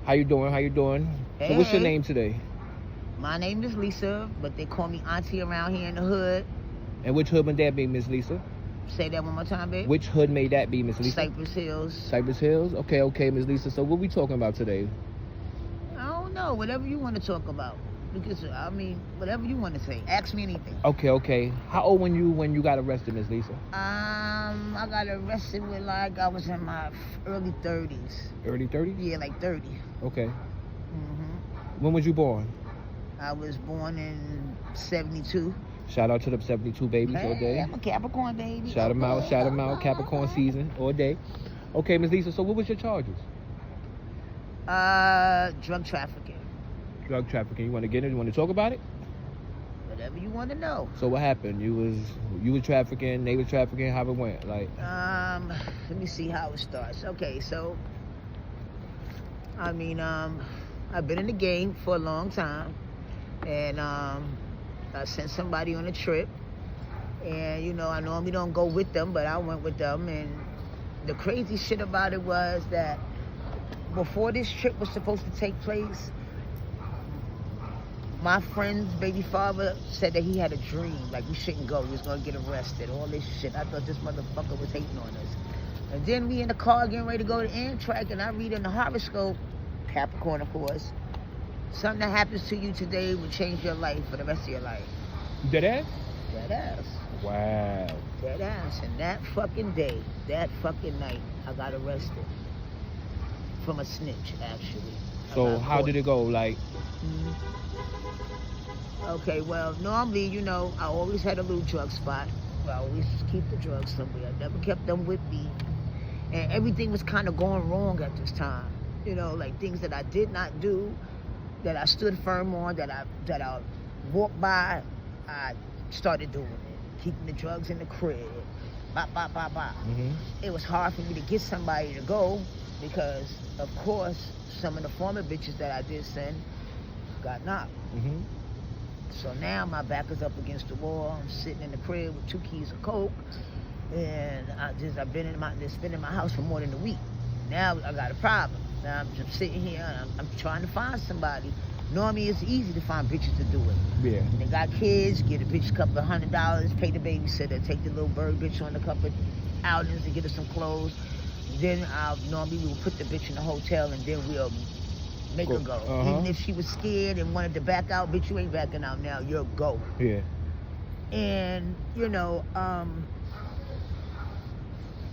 How you doing? How you doing? Hey, So what's your hey. name today? My name is Lisa, but they call me Auntie around here in the hood. And which hood would that be, Miss Lisa? Say that one more time, babe. Which hood may that be, Miss Lisa? Cypress Hills. Cypress Hills? Okay, Miss Lisa. So what we talking about today? I don't know. Whatever you want to talk about. Because, I mean, whatever you want to say. Ask me anything. Okay. How old when you got arrested, Miss Lisa? I got arrested with, like, I was in my early 30s. Early 30s? Yeah, like 30. Okay. Mm-hmm. When was you born? I was born in 72. Shout out to the 72 babies all day. I'm a Capricorn baby. Shout them out, Capricorn season all day. Okay, Miss Lisa, so what was your charges? Drug trafficking. Drug trafficking. You want to get in? You want to talk about it? Whatever you want to know. So what happened? You was trafficking, they was trafficking, how it went? Like let me see how it starts. Okay, so I mean, I've been in the game for a long time, and I sent somebody on a trip, and you know, I normally don't go with them, but I went with them, and the crazy shit about it was that before this trip was supposed to take place, my friend's baby father said that he had a dream, like we shouldn't go, we was gonna get arrested, all this shit. I thought this motherfucker was hating on us. And then we in the car getting ready to go to Amtrak, and I read in the horoscope, Capricorn of course, something that happens to you today will change your life for the rest of your life. Dead ass? Dead ass. Wow. Dead ass. And that fucking day, that fucking night, I got arrested. From a snitch, actually. So how did it go? Like, okay, well, normally, you know, I always had a little drug spot. I always keep the drugs somewhere. I never kept them with me. And everything was kind of going wrong at this time. You know, like things that I did not do, that I stood firm on, that I walked by, I started doing it. Keeping the drugs in the crib. Bop, bop, bop, bop. It was hard for me to get somebody to go because, of course, some of the former bitches that I did send got knocked. So now my back is up against the wall. I'm sitting in the crib with 2 keys of coke, and I've been in my house for more than a week. Now I got a problem. Now I'm just sitting here and I'm trying to find somebody. Normally it's easy to find bitches to do it. Yeah. And they got kids, get a bitch a couple of $100, pay the babysitter, take the little bird bitch on a couple of outings and get her some clothes. Then normally we will put the bitch in a hotel and then we'll make her go. Even if she was scared and wanted to back out, bitch, you ain't backing out now, you'll go. Yeah. And, you know,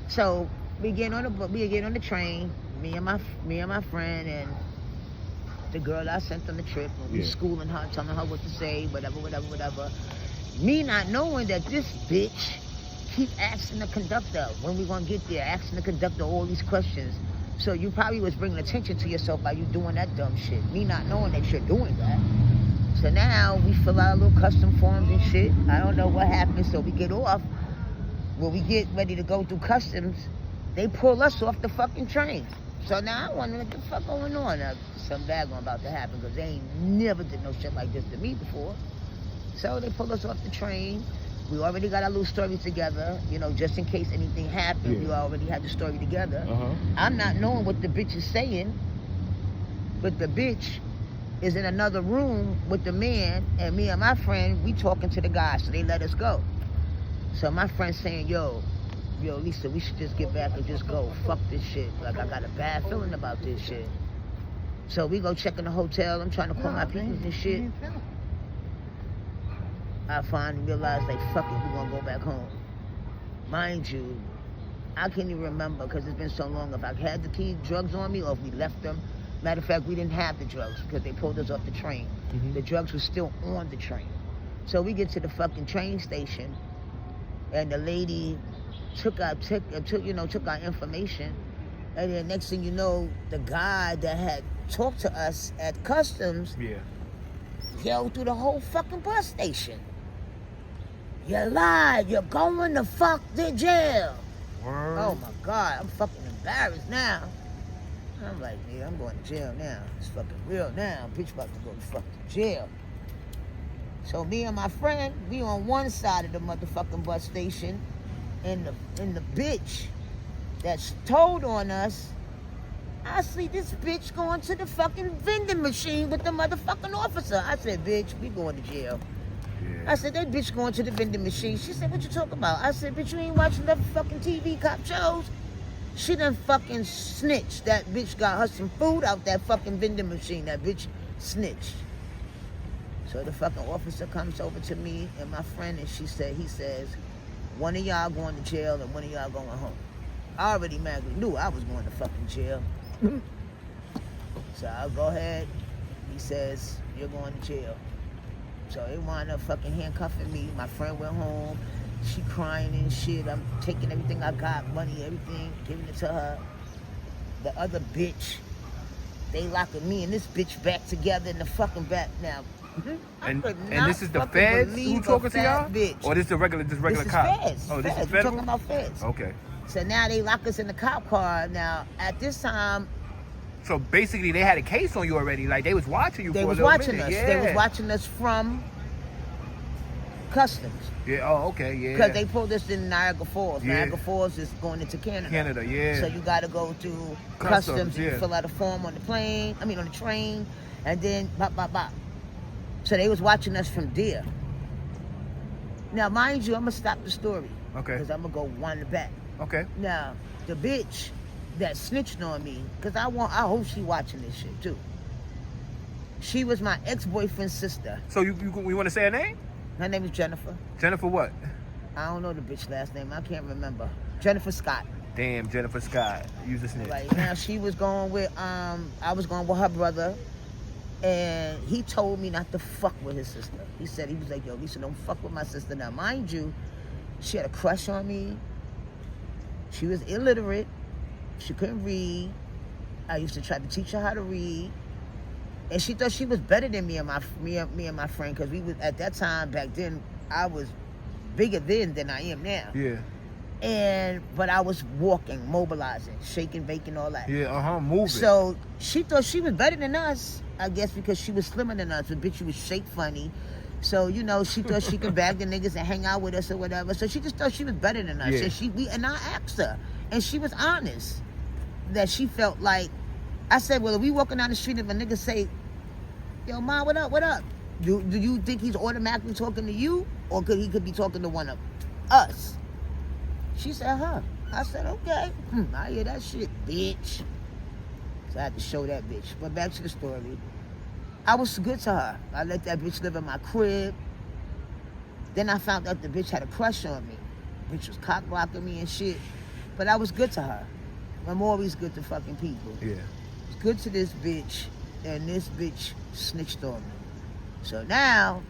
so we get on the train, me and my friend and the girl I sent on the trip, and we schooling her, telling her what to say, whatever. Me not knowing that this bitch keep asking the conductor, when we gonna get there, asking the conductor all these questions. So you probably was bringing attention to yourself by you doing that dumb shit. Me not knowing that you're doing that. So now we fill out a little custom forms and shit. I don't know what happened, so we get off. When we get ready to go through customs, they pull us off the fucking train. So now I wonder what the fuck going on. Now, something bad going about to happen because they ain't never did no shit like this to me before. So they pull us off the train. We already got our little story together, you know, just in case anything happened. We already had the story together. I'm not knowing what the bitch is saying, but the bitch is in another room with the man, and me and my friend, we talking to the guy, so they let us go. So my friend's saying, yo, Lisa, we should just get back and just go. Fuck this shit. Like, I got a bad feeling about this shit. So we go check in the hotel. I'm trying to call my people and shit. I finally realized, like, fuck it, we're gonna go back home. Mind you, I can't even remember because it's been so long if I had the drugs on me or if we left them. Matter of fact, we didn't have the drugs because they pulled us off the train. The drugs were still on the train. So we get to the fucking train station, and the lady took our information, and then next thing you know, the guy that had talked to us at customs yelled through the whole fucking bus station. You lied, you're going to fuck the jail. Oh my God, I'm fucking embarrassed now. I'm like, yeah, I'm going to jail now. It's fucking real now. Bitch about to go to fucking jail. So me and my friend, we on one side of the motherfucking bus station, and the bitch that's told on us I see this bitch going to the fucking vending machine with the motherfucking officer. I said, bitch, we going to jail. Yeah. I said, that bitch going to the vending machine. She said, what you talking about? I said, bitch, you ain't watching the fucking TV cop shows? She done fucking snitched. That bitch got her some food out that fucking vending machine. That bitch snitched. So the fucking officer comes over to me and my friend and he says, one of y'all going to jail and one of y'all going home. I already knew I was going to fucking jail. So I'll go ahead. He says, you're going to jail. So they wound up fucking handcuffing me. My friend went home. She crying and shit. I'm taking everything I got, money, everything, giving it to her. The other bitch, they locking me and this bitch back together in the fucking back now. And this is the feds who talking to y'all? Bitch. Or this the regular This cop? feds. Oh, this feds. is We're federal? talking about feds. Okay. So now they lock us in the cop car. Now, at this time, So basically, they had a case on you already. Like, they was watching you they for was a little watching minute. us. Yeah. They was watching us from customs. Yeah, oh, okay, yeah. Because they pulled us in Niagara Falls. Yeah. Niagara Falls is going into Canada. Canada, yeah. So you got to go through Customs, customs and yeah. fill out a form on the on the train, and then bop, bop, bop. So they was watching us from there. Now, mind you, I'm going to stop the story. Okay. Because I'm going to go one back. Okay. Now, the bitch that snitched on me, because I hope she watching this shit too. She was my ex-boyfriend's sister. So you want to say her name? Her name is Jennifer. Jennifer what? I don't know the bitch last name. I can't remember. Jennifer Scott. Damn, Jennifer Scott. Use a snitch. Right now, she was going with I was going with her brother, and he told me not to fuck with his sister. He was like, yo, Lisa, don't fuck with my sister. Now, mind you, she had a crush on me. She was illiterate. She couldn't read. I used to try to teach her how to read. And she thought she was better than me and my friend, because we was at that time back then. I was bigger then than I am now. Yeah. But I was walking, mobilizing, shaking, baking, all that. Yeah, moving. So she thought she was better than us, I guess, because she was slimmer than us. But bitch, she was shaped funny. So, you know, she thought she could bag the niggas and hang out with us or whatever. So she just thought she was better than us. Yeah. And I asked her, and she was honest, that she felt like, I said, well, if we walking down the street, if a nigga say, yo, Ma, what up? Do you think he's automatically talking to you, or he could be talking to one of us? She said, huh. I said, okay. I hear that shit, bitch. So I had to show that bitch. But back to the story. I was good to her. I let that bitch live in my crib. Then I found out the bitch had a crush on me. Bitch was cock blocking me and shit. But I was good to her. I'm always good to fucking people. Yeah. I was good to this bitch, and this bitch snitched on me. So now,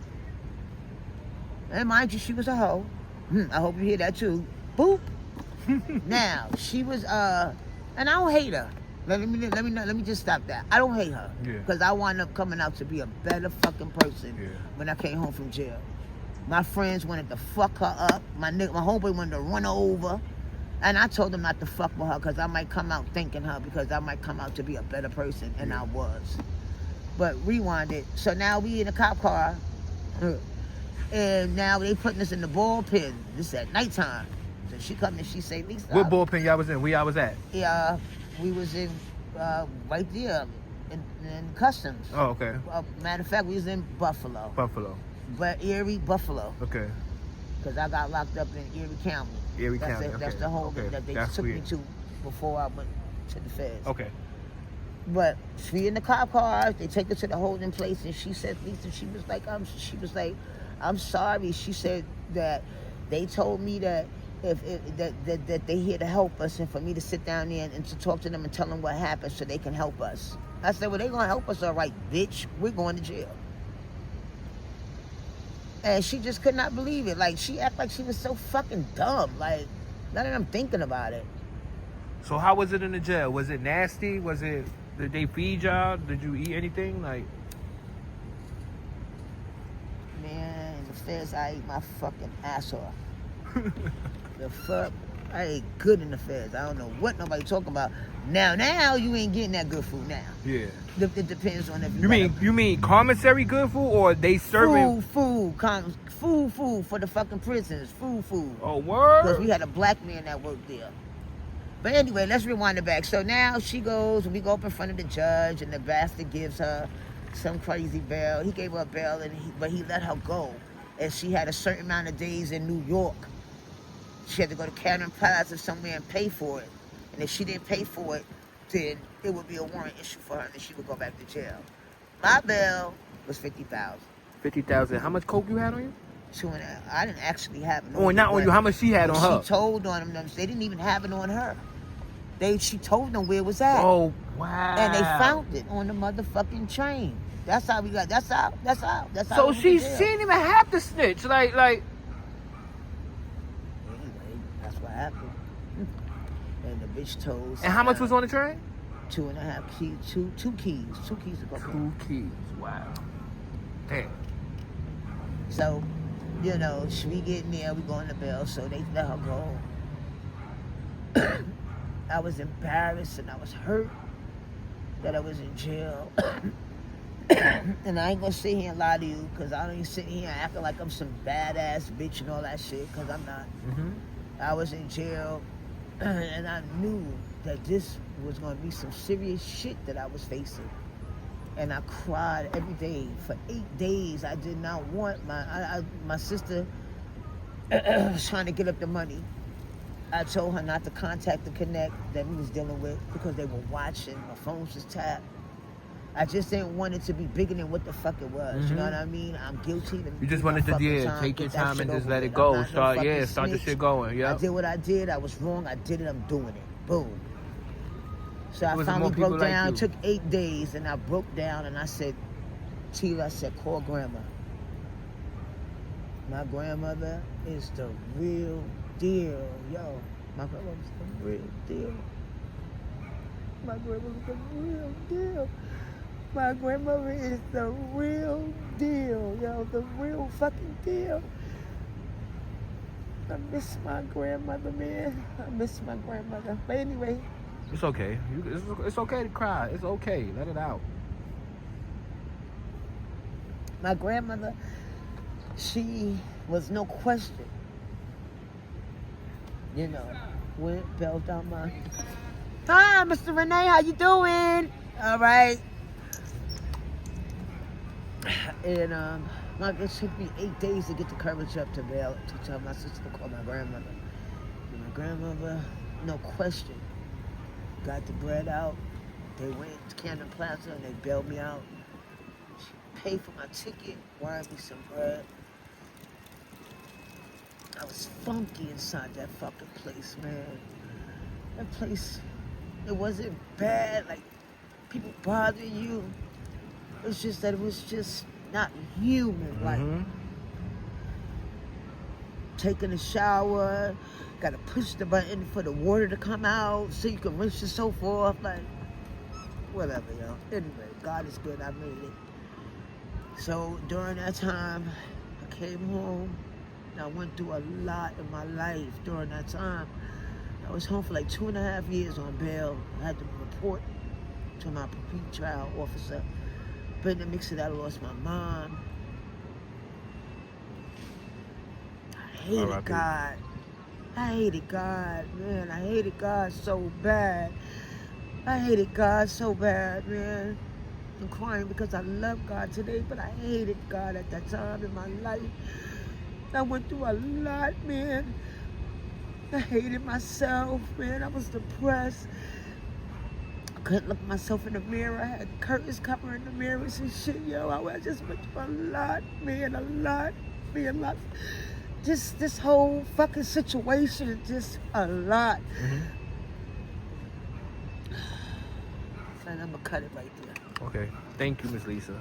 and mind you, she was a hoe. I hope you hear that too. Boop. Now, she was, and I don't hate her. Let me just stop that. I don't hate her. Yeah. Because I wound up coming out to be a better fucking person when I came home from jail. My friends wanted to fuck her up. My homeboy wanted to run her over. And I told them not to fuck with her because I might come out thanking her, because I might come out to be a better person, and I was. But rewind it. So now we in a cop car, and now they putting us in the bullpen. This at nighttime. So she come and she say, Lisa. What bullpen y'all was in? Where y'all was at? Yeah, we was in right there in customs. Oh, okay. Matter of fact, we was in Buffalo. But Erie, Buffalo. Okay. Because I got locked up in Erie County. County. That's the home that they took me to before I went to the feds. Okay. But she in the cop car, they take her to the holding place, and she said, Lisa, she was like, I'm sorry. She said that they told me that that they here to help us, and for me to sit down there and to talk to them and tell them what happened so they can help us. I said, well, they gonna help us, all right, bitch. We're going to jail. And she just could not believe it. Like, she acted like she was so fucking dumb. Like, now that I'm thinking about it. So how was it in the jail? Was it nasty? Did they feed y'all? Did you eat anything? Like, man, in the feds, I ate my fucking ass off. The fuck? I ate good in the feds. I don't know what nobody talking about. Now you ain't getting that good food now. yeah. It depends on if You mean commissary good food, or they serving food for the fucking prisoners. Food. Oh, word? Because we had a black man that worked there. But anyway, let's rewind it back. So now she goes, we go up in front of the judge, and the bastard gives her some crazy bail. He gave her a bail, but he let her go. And she had a certain amount of days in New York. She had to go to Cannon Plaza somewhere and pay for it. And if she didn't pay for it, then it would be a warrant issue for her, and then she would go back to jail. My bail was $50,000. 50,000. How much coke you had on you? 2.5. I didn't actually have it. Oh, not on you. How much she had on her? She told on them. They didn't even have it on her. She told them where it was at. Oh, wow. And they found it on the motherfucking train. That's how we got. That's how. So she didn't even have to snitch. Like. Anyway, that's what happened. And the bitch told. And how much was on the train? 2.5 keys. Two keys. 2 keys to go. 2 keys. Wow. Damn. So, you know, we get in there, we go on the bail, so they let her go. I was embarrassed and I was hurt that I was in jail. And I ain't gonna sit here and lie to you, because I don't even sit here acting like I'm some badass bitch and all that shit, because I'm not. Mm-hmm. I was in jail, and I knew that this was gonna be some serious shit that I was facing. And I cried every day. For 8 days, I did not want my sister was trying to get up the money. I told her not to contact the connect that we was dealing with, because they were watching. My phone was tapped. I just didn't want it to be bigger than what the fuck it was. Mm-hmm. You know what I mean? I'm guilty. You just wanted to take your time and just let it go. Start the shit going. Yeah. I did what I did. I was wrong. I did it. I'm doing it. Boom. So I Wasn't finally more people broke like down. you. It took 8 days, and I broke down, and I said, Tila, I said, call grandma. My grandmother is the real deal. Yo, my grandmother's the real deal. My grandmother's the real deal. My grandmother is the real deal. Yo, the real fucking deal. I miss my grandmother, man. I miss my grandmother. But anyway. It's okay. It's okay to cry. It's okay. Let it out. My grandmother, she was no question. You know, went, belt down my... Hi, Mr. Renee, how you doing? All right. And it took me 8 days to get the courage up to bail, to tell my sister to call my grandmother. And my grandmother, no question, got the bread out. They went to Cannon Plaza and they bailed me out. She paid for my ticket, wired me some bread. I was funky inside that fucking place, man. That place, it wasn't bad, like people bothering you. It's just that it was just not human. Like taking a shower, gotta push the button for the water to come out so you can rinse yourself off. Like, whatever, yo. Anyway, God is good. I made it. So during that time, I came home. And I went through a lot in my life during that time. I was home for like 2.5 years on bail. I had to report to my pre-trial officer. But in the mix of that, I lost my mom. I hated God. I hated God, man. I hated God so bad. I hated God so bad, man. I'm crying because I love God today, but I hated God at that time in my life. I went through a lot, man. I hated myself, man. I was depressed. I couldn't look at myself in the mirror. I had curtains covering the mirrors and shit, yo. I just went through a lot, man. A lot. Just this whole fucking situation, just a lot. And I'm gonna cut it right there. Okay. Thank you, Miss Lisa.